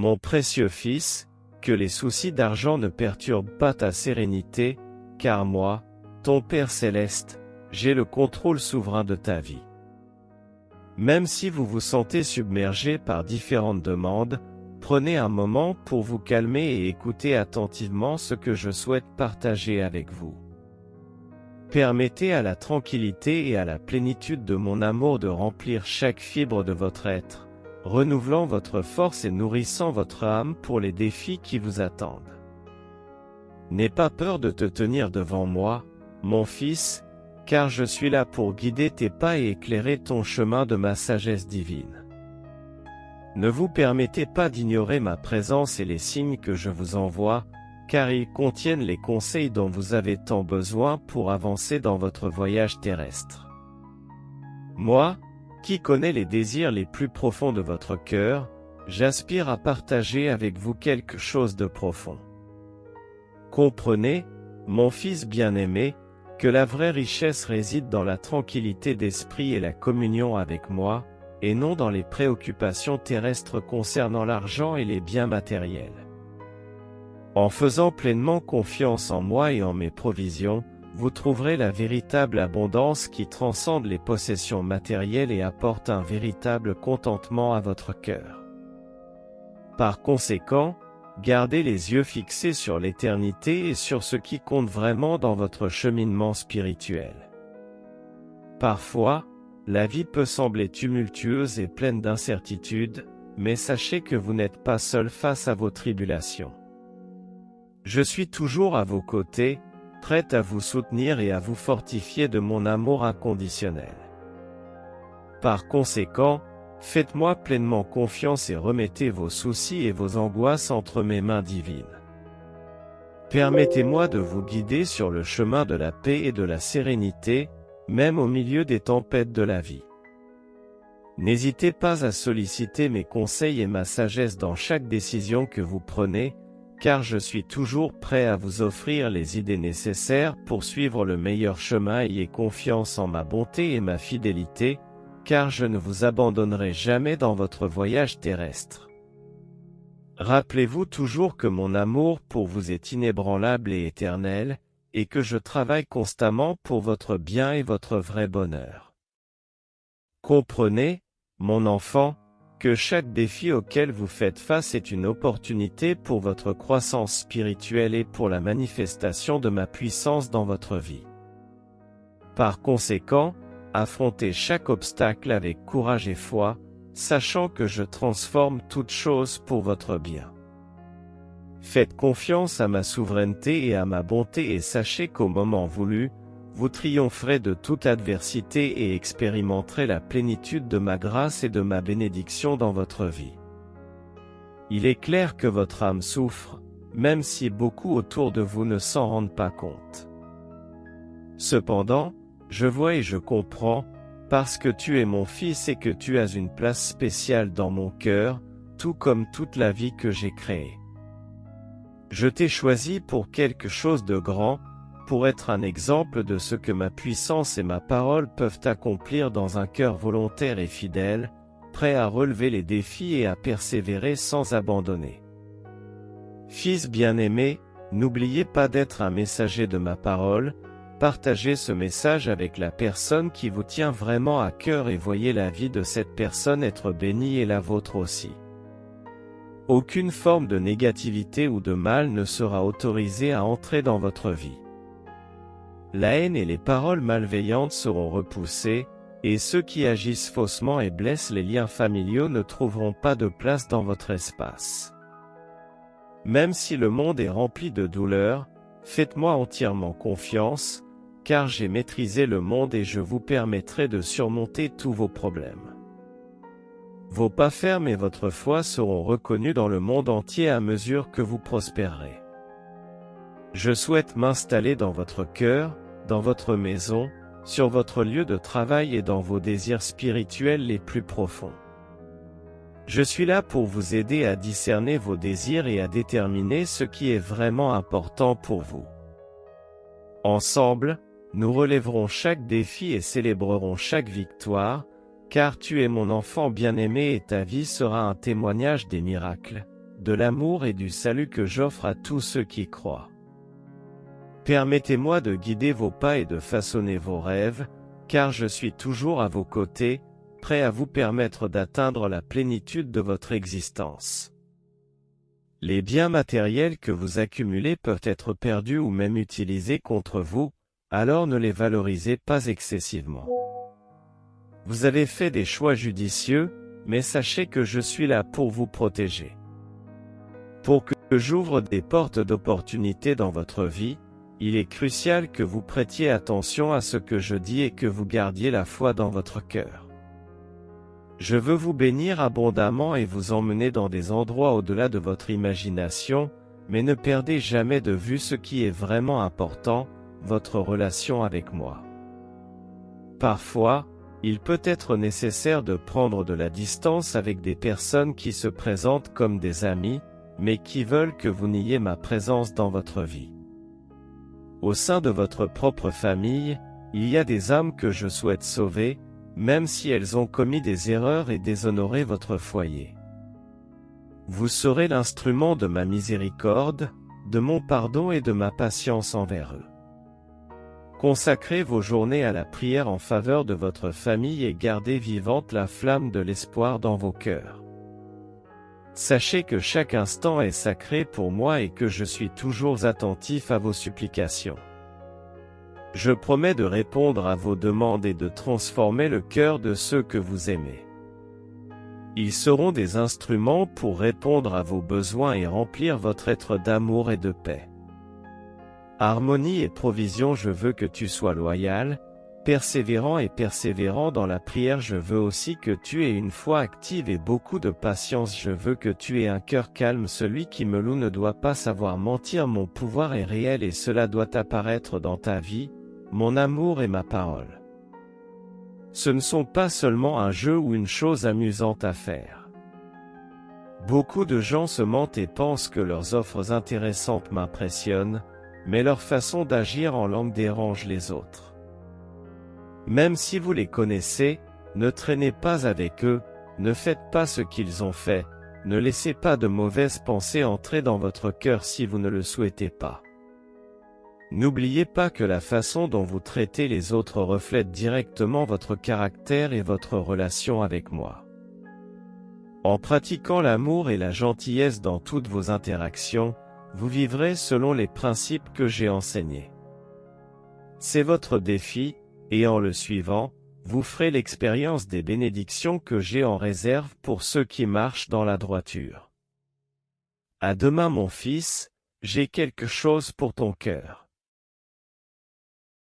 Mon précieux fils, que les soucis d'argent ne perturbent pas ta sérénité, car moi, ton Père céleste, j'ai le contrôle souverain de ta vie. Même si vous vous sentez submergé par différentes demandes, prenez un moment pour vous calmer et écoutez attentivement ce que je souhaite partager avec vous. Permettez à la tranquillité et à la plénitude de mon amour de remplir chaque fibre de votre être, renouvelant votre force et nourrissant votre âme pour les défis qui vous attendent. N'aie pas peur de te tenir devant moi, mon fils, car je suis là pour guider tes pas et éclairer ton chemin de ma sagesse divine. Ne vous permettez pas d'ignorer ma présence et les signes que je vous envoie, car ils contiennent les conseils dont vous avez tant besoin pour avancer dans votre voyage terrestre. Moi, qui connais les désirs les plus profonds de votre cœur, j'aspire à partager avec vous quelque chose de profond. Comprenez, mon fils bien-aimé, que la vraie richesse réside dans la tranquillité d'esprit et la communion avec moi, et non dans les préoccupations terrestres concernant l'argent et les biens matériels. En faisant pleinement confiance en moi et en mes provisions, vous trouverez la véritable abondance qui transcende les possessions matérielles et apporte un véritable contentement à votre cœur. Par conséquent, gardez les yeux fixés sur l'éternité et sur ce qui compte vraiment dans votre cheminement spirituel. Parfois, la vie peut sembler tumultueuse et pleine d'incertitudes, mais sachez que vous n'êtes pas seul face à vos tribulations. Je suis toujours à vos côtés, prêt à vous soutenir et à vous fortifier de mon amour inconditionnel. Par conséquent, faites-moi pleinement confiance et remettez vos soucis et vos angoisses entre mes mains divines. Permettez-moi de vous guider sur le chemin de la paix et de la sérénité, même au milieu des tempêtes de la vie. N'hésitez pas à solliciter mes conseils et ma sagesse dans chaque décision que vous prenez, car je suis toujours prêt à vous offrir les idées nécessaires pour suivre le meilleur chemin. Ayez confiance en ma bonté et ma fidélité, car je ne vous abandonnerai jamais dans votre voyage terrestre. Rappelez-vous toujours que mon amour pour vous est inébranlable et éternel, et que je travaille constamment pour votre bien et votre vrai bonheur. Comprenez, mon enfant, que chaque défi auquel vous faites face est une opportunité pour votre croissance spirituelle et pour la manifestation de ma puissance dans votre vie. Par conséquent, affrontez chaque obstacle avec courage et foi, sachant que je transforme toute chose pour votre bien. Faites confiance à ma souveraineté et à ma bonté et sachez qu'au moment voulu, vous triompherez de toute adversité et expérimenterez la plénitude de ma grâce et de ma bénédiction dans votre vie. Il est clair que votre âme souffre, même si beaucoup autour de vous ne s'en rendent pas compte. Cependant, je vois et je comprends, parce que tu es mon fils et que tu as une place spéciale dans mon cœur, tout comme toute la vie que j'ai créée. Je t'ai choisi pour quelque chose de grand, pour être un exemple de ce que ma puissance et ma parole peuvent accomplir dans un cœur volontaire et fidèle, prêt à relever les défis et à persévérer sans abandonner. Fils bien-aimé, n'oubliez pas d'être un messager de ma parole, partagez ce message avec la personne qui vous tient vraiment à cœur et voyez la vie de cette personne être bénie et la vôtre aussi. Aucune forme de négativité ou de mal ne sera autorisée à entrer dans votre vie. La haine et les paroles malveillantes seront repoussées, et ceux qui agissent faussement et blessent les liens familiaux ne trouveront pas de place dans votre espace. Même si le monde est rempli de douleurs, faites-moi entièrement confiance, car j'ai maîtrisé le monde et je vous permettrai de surmonter tous vos problèmes. Vos pas fermes et votre foi seront reconnus dans le monde entier à mesure que vous prospérerez. Je souhaite m'installer dans votre cœur, dans votre maison, sur votre lieu de travail et dans vos désirs spirituels les plus profonds. Je suis là pour vous aider à discerner vos désirs et à déterminer ce qui est vraiment important pour vous. Ensemble, nous relèverons chaque défi et célébrerons chaque victoire, car tu es mon enfant bien-aimé et ta vie sera un témoignage des miracles, de l'amour et du salut que j'offre à tous ceux qui croient. Permettez-moi de guider vos pas et de façonner vos rêves, car je suis toujours à vos côtés, prêt à vous permettre d'atteindre la plénitude de votre existence. Les biens matériels que vous accumulez peuvent être perdus ou même utilisés contre vous, alors ne les valorisez pas excessivement. Vous avez fait des choix judicieux, mais sachez que je suis là pour vous protéger. Pour que j'ouvre des portes d'opportunité dans votre vie, il est crucial que vous prêtiez attention à ce que je dis et que vous gardiez la foi dans votre cœur. Je veux vous bénir abondamment et vous emmener dans des endroits au-delà de votre imagination, mais ne perdez jamais de vue ce qui est vraiment important, votre relation avec moi. Parfois, il peut être nécessaire de prendre de la distance avec des personnes qui se présentent comme des amis, mais qui veulent que vous niez ma présence dans votre vie. Au sein de votre propre famille, il y a des âmes que je souhaite sauver, même si elles ont commis des erreurs et déshonoré votre foyer. Vous serez l'instrument de ma miséricorde, de mon pardon et de ma patience envers eux. Consacrez vos journées à la prière en faveur de votre famille et gardez vivante la flamme de l'espoir dans vos cœurs. Sachez que chaque instant est sacré pour moi et que je suis toujours attentif à vos supplications. Je promets de répondre à vos demandes et de transformer le cœur de ceux que vous aimez. Ils seront des instruments pour répondre à vos besoins et remplir votre être d'amour et de paix. Harmonie et provision, je veux que tu sois loyal, persévérant dans la prière, je veux aussi que tu aies une foi active et beaucoup de patience, je veux que tu aies un cœur calme, celui qui me loue ne doit pas savoir mentir, mon pouvoir est réel et cela doit apparaître dans ta vie, mon amour et ma parole. Ce ne sont pas seulement un jeu ou une chose amusante à faire. Beaucoup de gens se mentent et pensent que leurs offres intéressantes m'impressionnent, mais leur façon d'agir en langue dérange les autres. Même si vous les connaissez, ne traînez pas avec eux, ne faites pas ce qu'ils ont fait, ne laissez pas de mauvaises pensées entrer dans votre cœur si vous ne le souhaitez pas. N'oubliez pas que la façon dont vous traitez les autres reflète directement votre caractère et votre relation avec moi. En pratiquant l'amour et la gentillesse dans toutes vos interactions, vous vivrez selon les principes que j'ai enseignés. C'est votre défi, et en le suivant, vous ferez l'expérience des bénédictions que j'ai en réserve pour ceux qui marchent dans la droiture. À demain mon fils, j'ai quelque chose pour ton cœur.